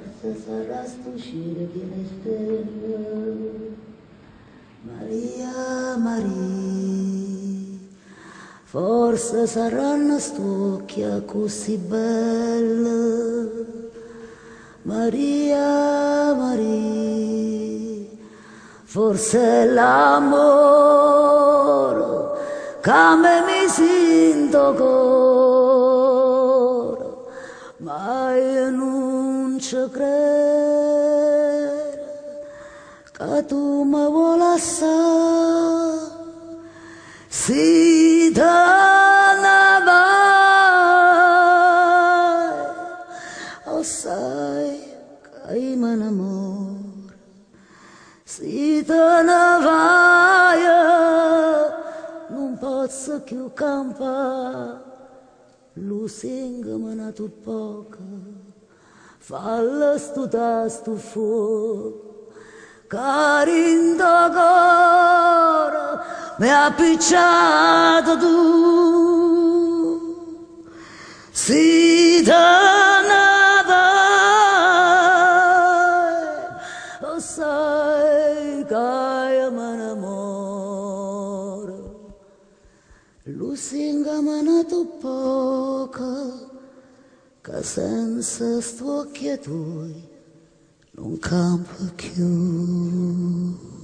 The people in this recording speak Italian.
forse sarà sto uscire di le stelle. Maria, Maria, forse saranno st'occhia così bella. Maria, Maria, forse l'amore che mi sento coro, ma io non ci credo che tu mi vuoi assai, si te ne vai, o sai che io me ne muore, si te ne vai, non posso più campare, lo sento me ne tu poco, fallo sto tasto fuoco, carindo coro mi ha appicciato tu, si te ne vai, lo sai che io me ne muoro, lo sento me ne tu poco, che senza sto occhi tuoi non campo più.